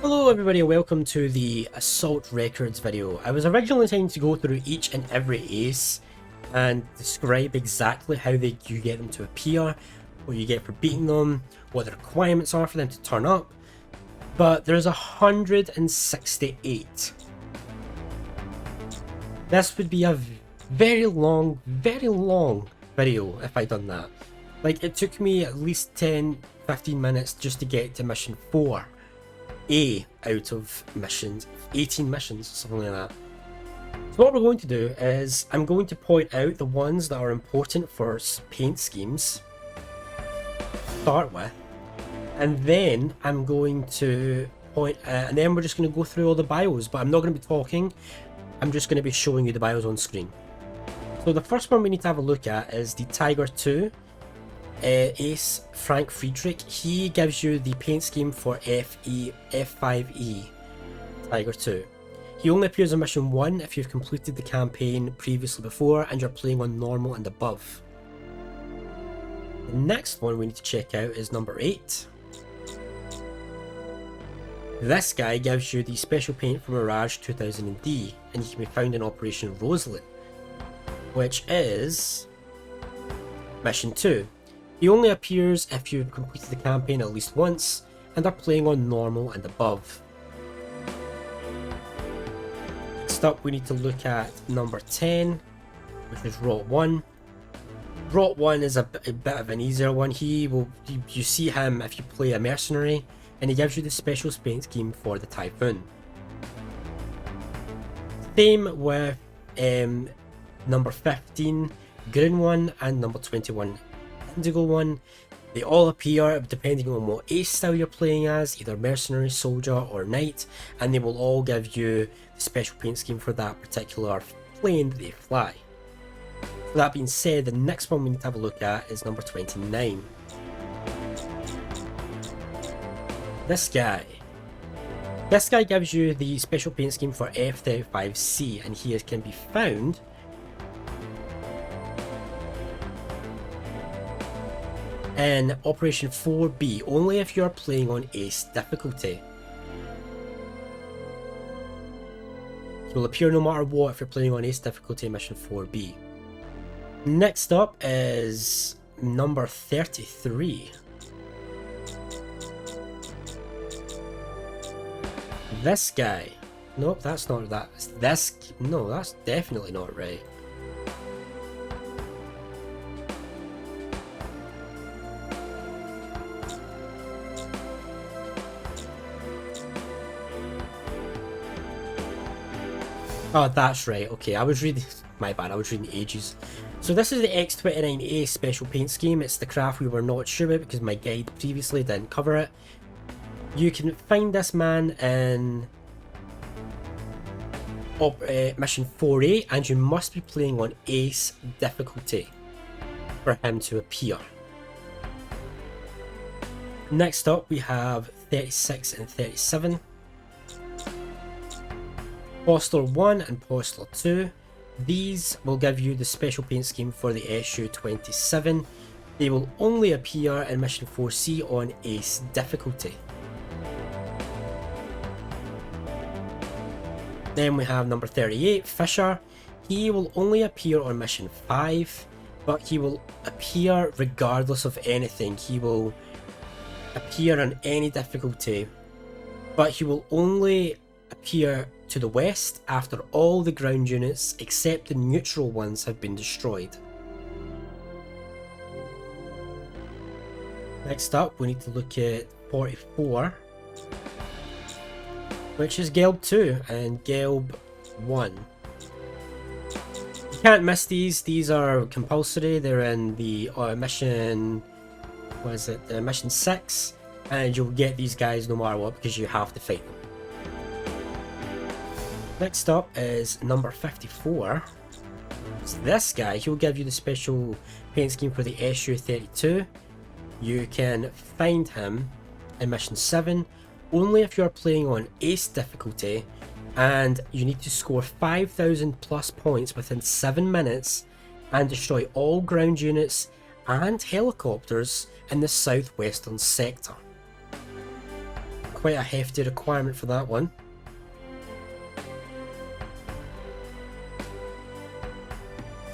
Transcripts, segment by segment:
Hello everybody and welcome to the Assault Records video. I was originally intending to go through each and every ace and describe exactly how you get them to appear, what you get for beating them, what the requirements are for them to turn up, but there's 168. This would be a very long video if I'd done that. Like, it took me at least 10-15 minutes just to get to mission 4. Out of missions, 18 missions, something like that. So what we're going to do is I'm going to point out the ones that are important for paint schemes to start with, and then I'm going to and then we're just going to go through all the bios, but I'm not going to be talking, I'm just going to be showing you the bios on screen. So the first one we need to have a look at is the Tiger 2 Ace Frank Friedrich. He gives you the paint scheme for F5E Tiger 2. He only appears in mission 1 if you've completed the campaign previously before and you're playing on normal and above. The next one we need to check out is number 8. This guy gives you the special paint for Mirage 2000D, and he can be found in Operation Rosalind, which is mission 2. He only appears if you've completed the campaign at least once and are playing on normal and above. Next up we need to look at number 10, which is Rot 1. Rot 1 is a bit of an easier one. You see him if you play a mercenary, and he gives you the special paint scheme for the Typhoon. Same with number 15, Green 1, and number 21, Indigo 1. They all appear depending on what ace style you're playing as, either mercenary, soldier or knight, and they will all give you the special paint scheme for that particular plane that they fly. So that being said, the next one we need to have a look at is number 29. This guy gives you the special paint scheme for F35C, and he can be found in Operation 4B, only if you are playing on Ace difficulty. He will appear no matter what if you're playing on Ace difficulty in Mission 4B. Next up is number 33. This guy. Nope, that's not that. No, that's definitely not right. Oh, that's right. Okay, I was reading. My bad, I was reading ages. So this is the X29A special paint scheme. It's the craft we were not sure about because my guide previously didn't cover it. You can find this man in mission 4A, and you must be playing on Ace difficulty for him to appear. Next up we have 36 and 37. Postler 1 and Postler 2. These will give you the special paint scheme for the SU-27. They will only appear in mission 4C on Ace difficulty. Then we have number 38, Fisher. He will only appear on mission 5, but he will appear regardless of anything. He will appear on any difficulty, but he will only appear to the west after all the ground units except the neutral ones have been destroyed. Next up we need to look at 44, which is Gelb 2 and Gelb 1. You can't miss these are compulsory. They're in the mission, mission 6, and you'll get these guys no matter what because you have to fight them. Next up is number 54. It's this guy. He'll give you the special paint scheme for the SU-32. You can find him in mission 7 only if you are playing on Ace difficulty, and you need to score 5,000 plus points within 7 minutes and destroy all ground units and helicopters in the southwestern sector. quite a hefty requirement for that one.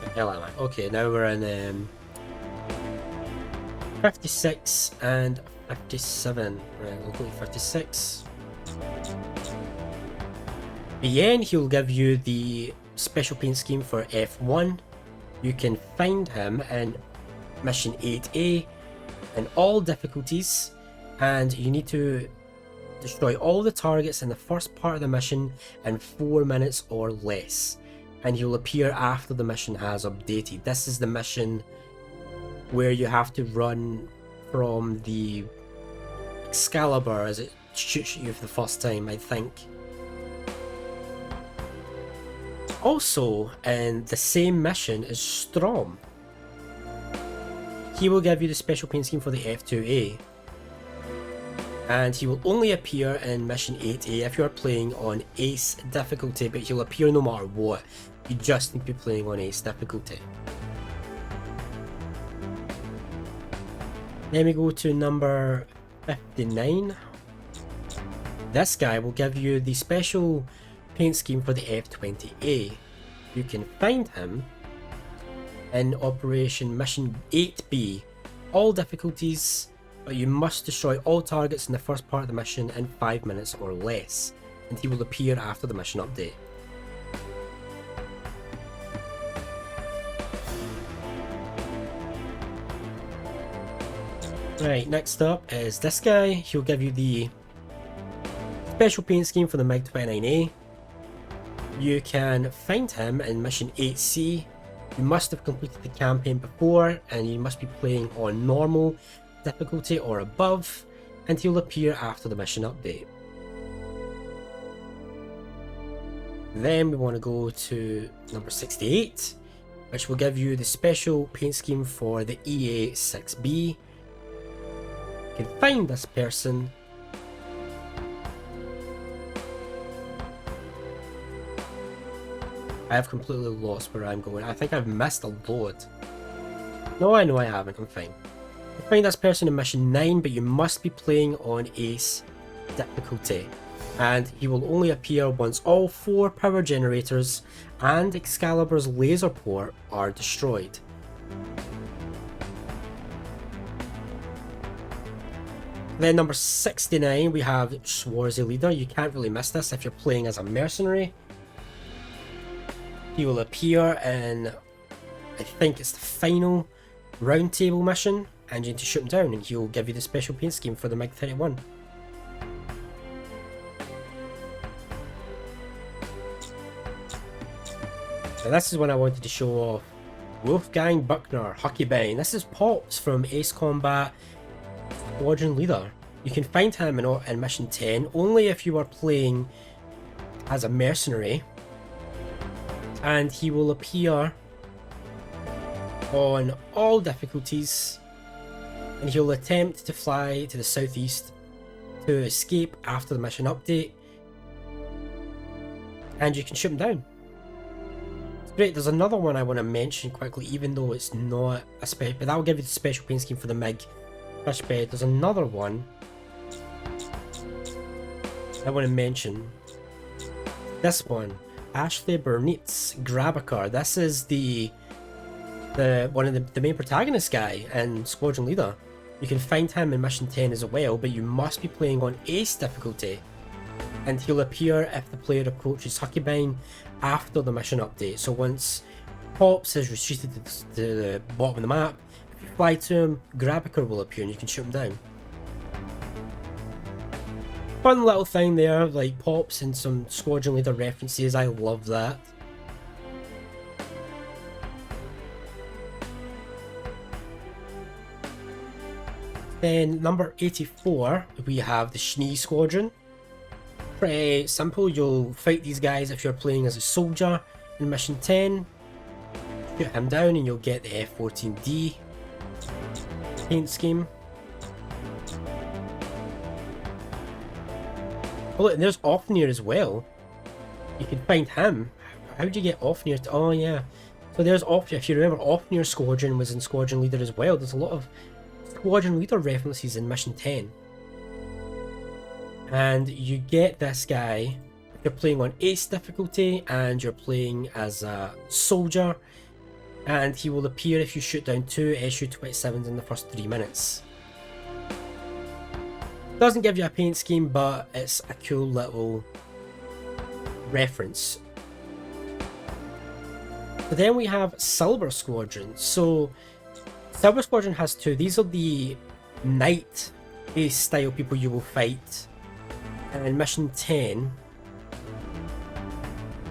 The hell am I? Okay, now we're in 56 and 57. Right, we'll go to 56. Bien, he'll give you the special paint scheme for F1. You can find him in mission 8A in all difficulties, and you need to destroy all the targets in the first part of the mission in 4 minutes or less, and he'll appear after the mission has updated. This is the mission where you have to run from the Excalibur as it shoots you for the first time, I think. Also, in the same mission is Strom. He will give you the special paint scheme for the F2A, and he will only appear in mission 8A if you are playing on Ace difficulty, but he'll appear no matter what. You just need to be playing on Ace difficulty. Then we go to number 59. This guy will give you the special paint scheme for the F20A. You can find him in Operation Mission 8B, all difficulties, but you must destroy all targets in the first part of the mission in 5 minutes or less, and he will appear after the mission update. Right, next up is this guy. He'll give you the special paint scheme for the MiG-29A. You can find him in mission 8C. You must have completed the campaign before, and you must be playing on normal difficulty or above, and he'll appear after the mission update. Then we want to go to number 68, which will give you the special paint scheme for the EA-6B. You can find this person I have completely lost where I'm going. I think I've missed a load. No, I know I haven't. I'm fine. You find this person in mission 9, but you must be playing on Ace difficulty, and he will only appear once all 4 power generators and Excalibur's laser port are destroyed. Then number 69, we have Schwarzy Leader. You can't really miss this if you're playing as a mercenary. He will appear in, I think it's the final roundtable mission, and you need to shoot him down, and he'll give you the special paint scheme for the MiG-31. Now this is when I wanted to show off Wolfgang Buckner, Huckleberry. This is Pops from Ace Combat Squadron Leader. You can find him in mission 10 only if you are playing as a mercenary, and he will appear on all difficulties, and he'll attempt to fly to the southeast to escape after the mission update, and you can shoot him down. It's great. There's another one I want to mention quickly, even though it's not a special, but that will give you the special paint scheme for the MiG fish bed. There's another one I want to mention. This one, Ashley Burnitz, Grabacar. This is the one of the main protagonist guy in Squadron Leader. You can find him in mission 10 as well, but you must be playing on Ace difficulty, and he'll appear if the player approaches Huckleberry after the mission update. So once Pops has retreated to the bottom of the map, if you fly to him, Grabacar will appear and you can shoot him down. Fun little thing there, like Pops and some Squadron Leader references. I love that. Then number 84, we have the Schnee Squadron. Pretty simple. You'll fight these guys if you're playing as a soldier in mission 10. Shoot him down and you'll get the F-14D paint scheme. Oh look, and there's Ofnir as well. You can find him. How do you get Ofnir? Oh yeah. So there's Ofnir. If you remember, Ofnir Squadron was in Squadron Leader as well. There's a lot of Squadron Leader references in mission 10. And you get this guy if you're playing on Ace difficulty and you're playing as a soldier, and he will appear if you shoot down 2 SU-27s in the first 3 minutes. Doesn't give you a paint scheme, but it's a cool little reference. But then we have Silver Squadron. So Silver Squadron has 2. These are the Knight Ace style people you will fight in mission 10.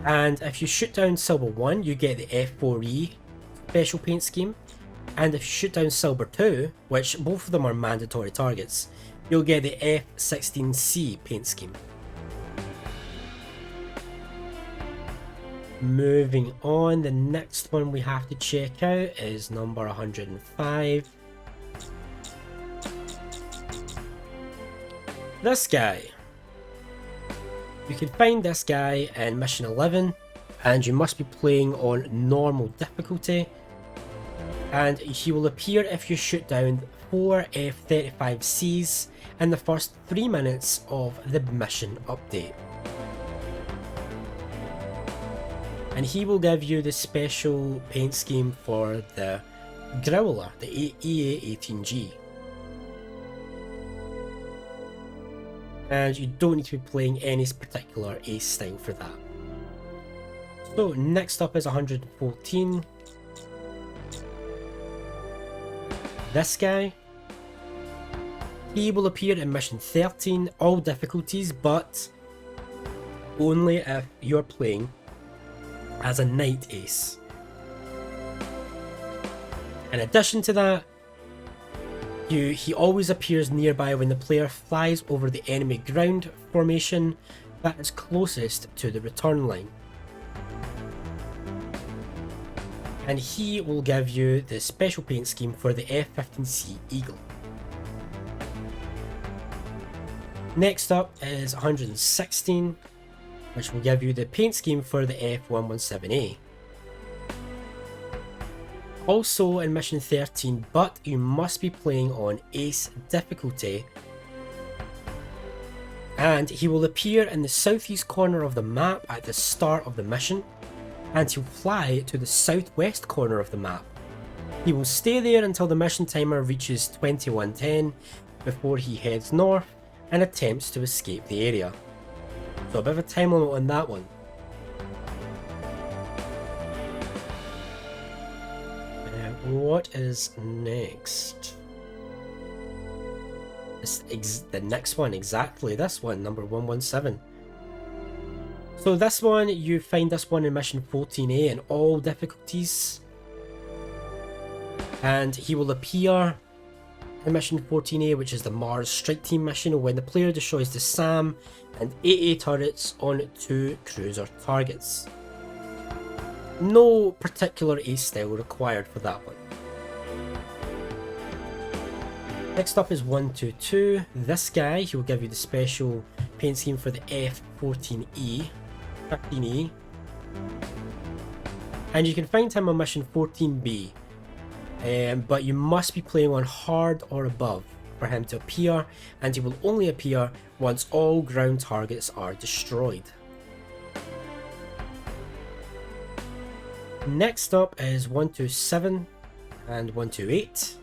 And if you shoot down Silver 1, you get the F4E special paint scheme. And if you shoot down Silver 2, which both of them are mandatory targets, you'll get the F16C paint scheme. Moving on, the next one we have to check out is number 105. This guy. You can find this guy in mission 11, and you must be playing on normal difficulty, and he will appear if you shoot down 4 F-35Cs in the first 3 minutes of the mission update. And he will give you the special paint scheme for the Growler, the EA-18G. And you don't need to be playing any particular Ace style for that. So next up is 114. This guy. He will appear in mission 13, all difficulties, but only if you're playing as a Knight Ace. In addition to that, he always appears nearby when the player flies over the enemy ground formation that is closest to the return line. And he will give you the special paint scheme for the F-15C Eagle. Next up is 116, which will give you the paint scheme for the F-117A. Also in mission 13, but you must be playing on Ace difficulty, and he will appear in the southeast corner of the map at the start of the mission, and he'll fly to the southwest corner of the map. He will stay there until the mission timer reaches 2110 before he heads north and attempts to escape the area. So a bit of a time limit on that one. What is next? The next one, exactly. This one, number 117. So this one, you find this one in mission 14A in all difficulties. And he will appear in mission 14A, which is the Mars Strike Team mission, when the player destroys the SAM and AA turrets on 2 cruiser targets. No particular Ace style required for that one. Next up is 122. This guy, he will give you the special paint scheme for the F-14E, 15E. And you can find him on mission 14B. But you must be playing on hard or above for him to appear, and he will only appear once all ground targets are destroyed. Next up is 127 and 128.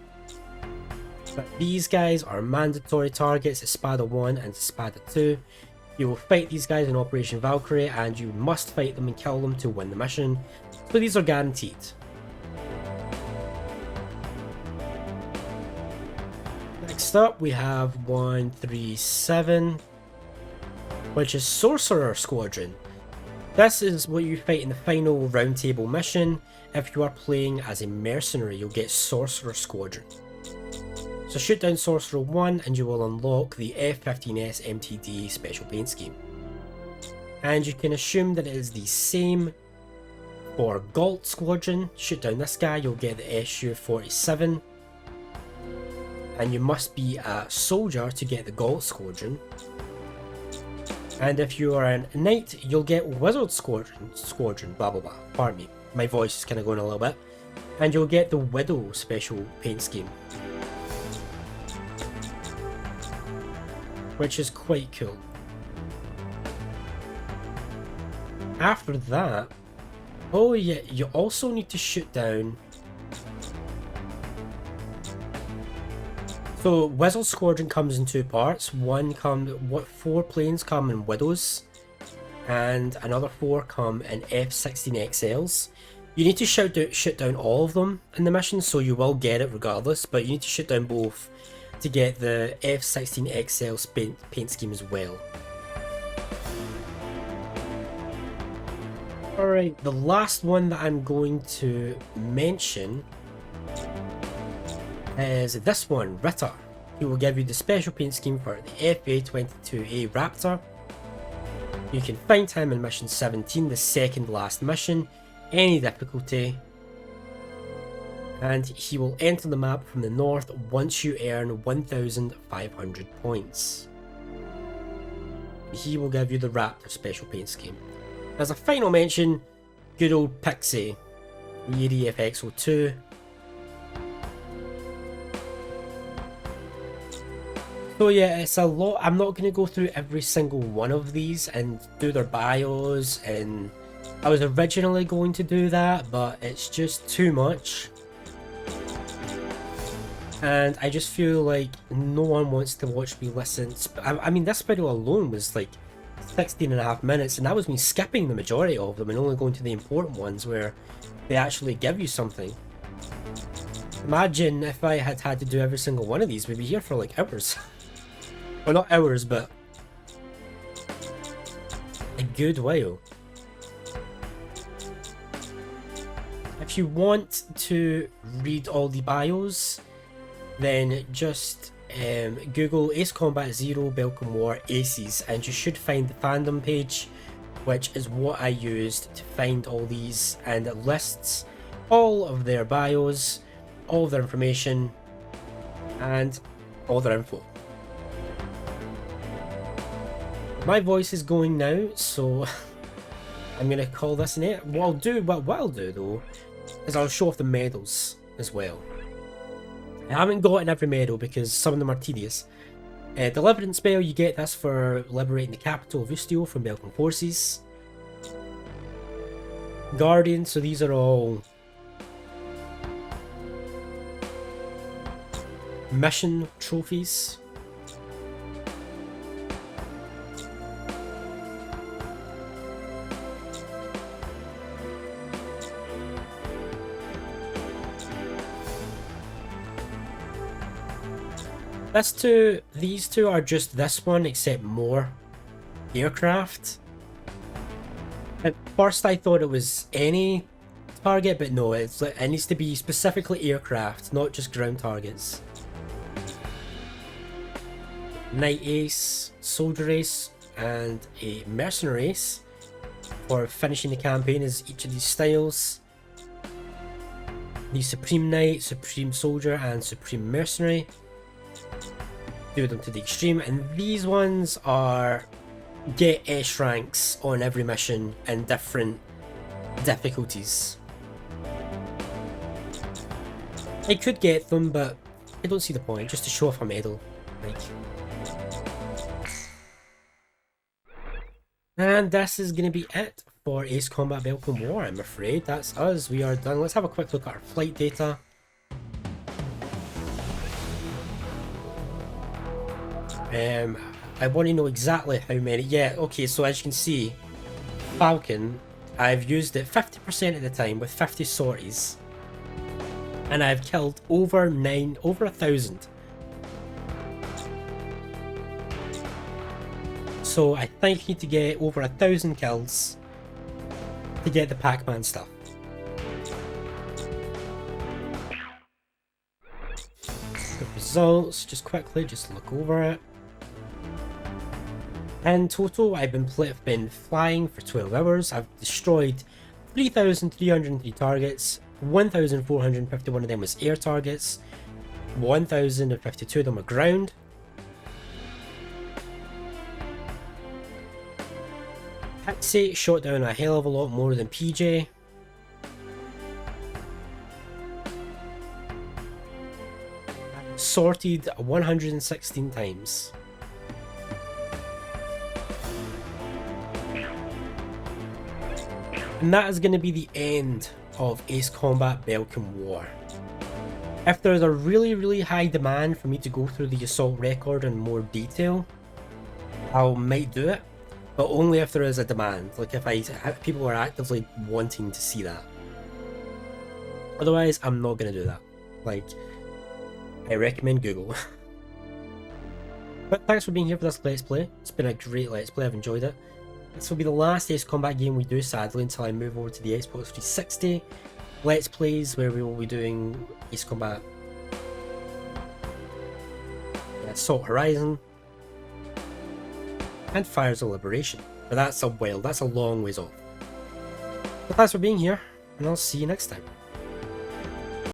But these guys are mandatory targets, Espada 1 and Espada 2. You will fight these guys in Operation Valkyrie, and you must fight them and kill them to win the mission. So these are guaranteed. Next up we have 137, which is Sorcerer Squadron. This is what you fight in the final roundtable mission. If you are playing as a mercenary, you'll get Sorcerer Squadron. So shoot down Sorcerer 1 and you will unlock the F-15S MTD special paint scheme. And you can assume that it is the same for Galt Squadron. Shoot down this guy, you'll get the SU-47. And you must be a soldier to get the Galt Squadron. And if you are a knight, you'll get Wizard Squadron, blah blah blah. Pardon me, my voice is kind of going a little bit. And you'll get the Widow special paint scheme, which is quite cool. After that, oh yeah, you also need to shoot down. So Whistle Squadron comes in two parts. Four planes come in Widows, and another four come in F-16XLs. You need to shoot down all of them in the mission, so you will get it regardless, but you need to shoot down both to get the F-16XL paint scheme as well. Alright, the last one that I'm going to mention is this one, Ritter. He will give you the special paint scheme for the FA-22A Raptor. You can find him in mission 17, the second last mission, any difficulty, and he will enter the map from the north once you earn 1,500 points. He will give you the Raptor special paint scheme. As a final mention, good old Pixie, the EDFX02. So yeah, it's a lot. I'm not going to go through every single one of these and do their bios, and I was originally going to do that, but it's just too much. And I just feel like no one wants to watch me listen. I mean, this video alone was like 16.5 minutes, and that was me skipping the majority of them and only going to the important ones where they actually give you something. Imagine if I had to do every single one of these, we'd be here for like hours. Well, not hours, but a good while. If you want to read all the bios, then just Google Ace Combat Zero Belkan War Aces, and you should find the fandom page, which is what I used to find all these, and it lists all of their bios, all of their information, and all their info. My voice is going now, so I'm gonna call this an it. What I'll do though, is I'll show off the medals as well. I haven't gotten every medal because some of them are tedious. Deliverance spell, you get this for liberating the capital of Ustio from Belkan forces. Guardian, so these are all mission trophies. These two are just this one, except more aircraft. At first I thought it was any target, but no, it needs to be specifically aircraft, not just ground targets. Knight Ace, Soldier Ace, and a Mercenary Ace for finishing the campaign as each of these styles. The Supreme Knight, Supreme Soldier, and Supreme Mercenary. Do them to the extreme, and these ones are get S ranks on every mission and different difficulties. I could get them, but I don't see the point, just to show off a medal. Like. And this is going to be it for Ace Combat Belkan War, I'm afraid. That's us, we are done. Let's have a quick look at our flight data. I want to know exactly how many. Yeah, okay, so as you can see, Falcon, I've used it 50% of the time with 50 sorties, and I've killed over 1,000. So I think you need to get over 1,000 kills to get the Pac-Man stuff. The results, just quickly, just look over it. In total, I've been flying for 12 hours. I've destroyed 3,303 targets, 1,451 of them was air targets, 1,052 of them were ground. Pixie shot down a hell of a lot more than PJ. Sorted 116 times. And that is going to be the end of Ace Combat Belkan War. If there's a really high demand for me to go through the assault record in more detail, I might do it, but only if there is a demand, like if people are actively wanting to see that. Otherwise, I'm not going to do that. Like, I recommend Google. But thanks for being here for this Let's Play. It's been a great Let's Play, I've enjoyed it. This will be the last Ace Combat game we do, sadly, until I move over to the Xbox 360 Let's Plays, where we will be doing Ace Combat Assault Horizon and Fires of Liberation. But that's a long ways off. But thanks for being here, and I'll see you next time.